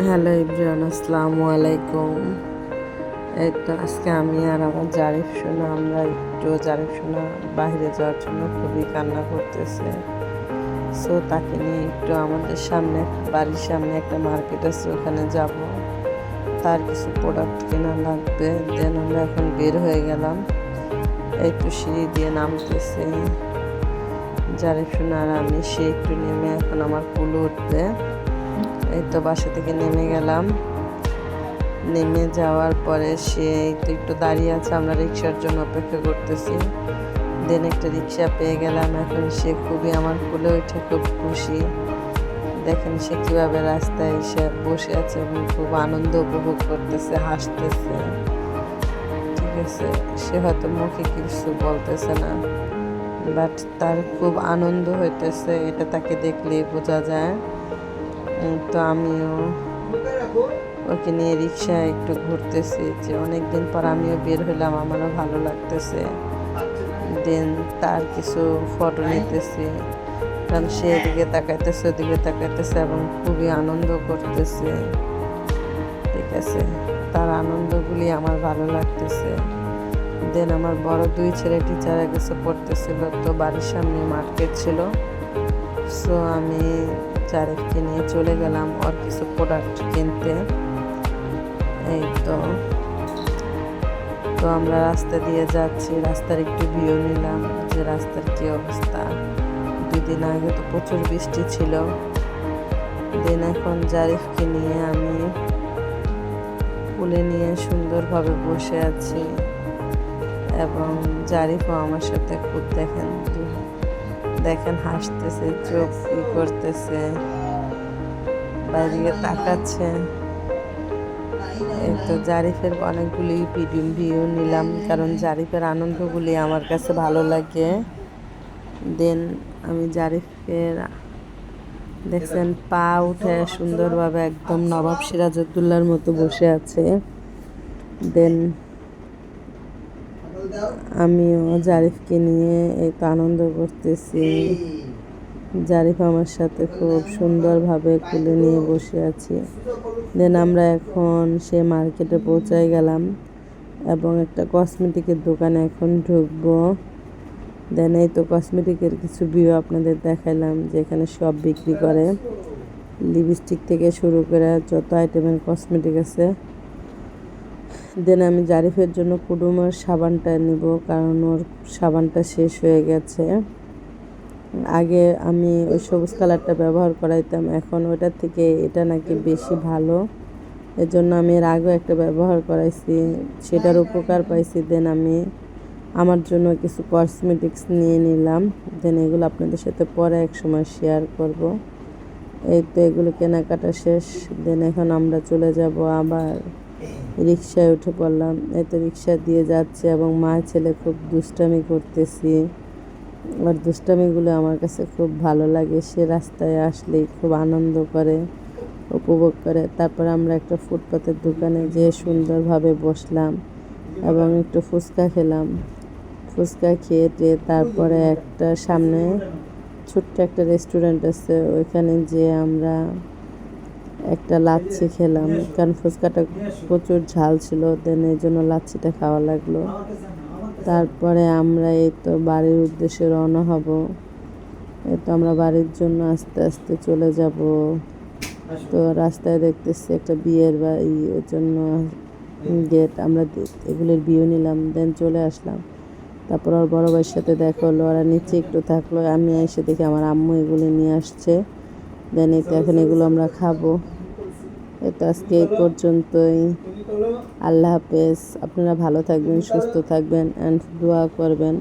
Hello everyone, আসসালামু আলাইকুম। এই তো আজকে আমি আর আমার জারিফ সোনা আমরা জারিফ সোনা বাইরে যাওয়ার জন্য খুবই কান্না করতেছে। সো তাকে নিয়ে একটু আমাদের সামনে, বাড়ির সামনে একটা মার্কেট আছে, ওখানে যাব। তার কিছু প্রোডাক্ট কেনা লাগবে। দেন আমরা এখন বের হয়ে গেলাম। এই তো সিঁড়ি দিয়ে নামতেছে জারিফ সোনা আর আমি। সে একটু নেমে এখন আমার কুলো উঠবে। এই তো বাসা থেকে নেমে গেলাম। নেমে যাওয়ার পরে সে একটু দাঁড়িয়ে আছে, আমরা রিক্সার জন্য অপেক্ষা করতেছি। দেন একটা রিক্সা পেয়ে গেলাম। এখন সে খুবই আমার কোলে উঠে খুব খুশি। দেখেন সে কিভাবে রাস্তায় এসে বসে আছে এবং খুব আনন্দ উপভোগ করতেছে, হাসতেছে। ঠিক আছে, সে হয়তো মুখে কিছু বলতেছে না, বাট তার খুব আনন্দ হইতেছে, এটা তাকে দেখলেই বোঝা যায়। তো আমিও ওকে নিয়ে রিক্সায় একটু ঘুরতেছি, যে অনেকদিন পর আমিও বের হলাম, আমারও ভালো লাগতেছে। দেন তার কিছু ফটো নিতেছি, কারণ সে এদিকে তাকাইতেছে ওদিকে তাকাইতেছে এবং খুবই আনন্দ করতেছে। ঠিক আছে, তার আনন্দগুলি আমার ভালো লাগতেছে। দেন আমার বড় দুই ছেলে টিচারের কাছে পড়তেছিল, তো বাড়ির সামনে মার্কেট ছিল। সো আমি জারিফকে নিয়ে চলে গেলাম ওর কিছু প্রোডাক্ট কিনতে। এই তো আমরা রাস্তা দিয়ে যাচ্ছি, রাস্তার একটু ভিউ নিলাম যে রাস্তার কি অবস্থা। 2 দিন আগে তো প্রচুর বৃষ্টি ছিল। দেন এখন জারিফকে নিয়ে আমি কোলে নিয়ে সুন্দরভাবে বসে আছি এবং জারিফও আমার সাথে খুব দেখেন হাসতেছে, চোখ ই করতেছে, বাইরে তাকাচ্ছে। এই তো জারিফের অনেকগুলি ভিডিও নিলাম, কারণ জারিফের আনন্দগুলি আমার কাছে ভালো লাগে। দেন আমি জারিফের দেখছেন পা উঠে সুন্দরভাবে একদম নবাব সিরাজউদ্দৌলার মতো বসে আছে। দেন আমিও জারিফকে নিয়ে এই তো আনন্দ করতেছি। জারিফ আমার সাথে খুব সুন্দরভাবে কোলে নিয়ে বসে আছি। দেন আমরা এখন সে মার্কেটে পৌঁছায় গেলাম এবং একটা কসমেটিকের দোকানে এখন ঢুকবো। দেন এই তো কসমেটিকের কিছু ভিউ আপনাদের দেখাইলাম, যেখানে সব বিক্রি করে, লিপস্টিক থেকে শুরু করে যত আইটেমের কসমেটিক আছে। দেন আমি জারিফের জন্য কুডুমের সাবানটা নিব, কারণ ওর সাবানটা শেষ হয়ে গেছে। আগে আমি ওই সবুজ কালারটা ব্যবহার করাইতাম, এখন ওটার থেকে এটা নাকি বেশি ভালো, এজন্য আমি এর আগেও একটা ব্যবহার করাইছি, সেটার উপকার পাইছি। দেন আমি আমার জন্য কিছু কসমেটিক্স নিয়ে নিলাম। দেন এগুলো আপনাদের সাথে পরে এক সময় শেয়ার করব। এই তো এগুলো কেনাকাটা শেষ। দেন এখন আমরা চলে যাব, আবার রিক্সায় উঠে পড়লাম। এই তো রিক্সা দিয়ে যাচ্ছে এবং মা ছেলে খুব দুষ্টামি করতেছি। আর দুষ্টামিগুলো আমার কাছে খুব ভালো লাগে। সে রাস্তায় আসলেই খুব আনন্দ করে, উপভোগ করে। তারপর আমরা একটা ফুটপাতের দোকানে যেয়ে সুন্দরভাবে বসলাম এবং একটু ফুচকা খেলাম। ফুচকা খেয়ে তারপরে একটা সামনে ছোট্ট একটা রেস্টুরেন্ট আছে, ওইখানে যেয়ে আমরা একটা লাচ্ছি খেলাম, কারণ ফুচকাটা প্রচুর ঝাল ছিল। দেন এই জন্য লাচ্ছিটা খাওয়া লাগলো। তারপরে আমরা এই তো বাড়ির উদ্দেশ্যে রওনা হব। এই তো আমরা বাড়ির জন্য আস্তে আস্তে চলে যাব। তো রাস্তায় দেখতেছি একটা বিয়ের বাড়ি, এর জন্য গেট, আমরা এগুলোর ভিউ নিলাম। দেন চলে আসলাম। তারপর ওর বড় ভাইয়ের সাথে দেখা হলো, ওরা নিচে একটু থাকলো, আমি এসে দেখি আমার আম্মু এগুলো নিয়ে আসছে। দেন এই তো এখন এগুলো আমরা খাবো। তো আজকে এই পর্যন্তই। আল্লাহ হাফেজ। আপনারা ভালো থাকবেন, সুস্থ থাকবেন অ্যান্ড দোয়া করবেন।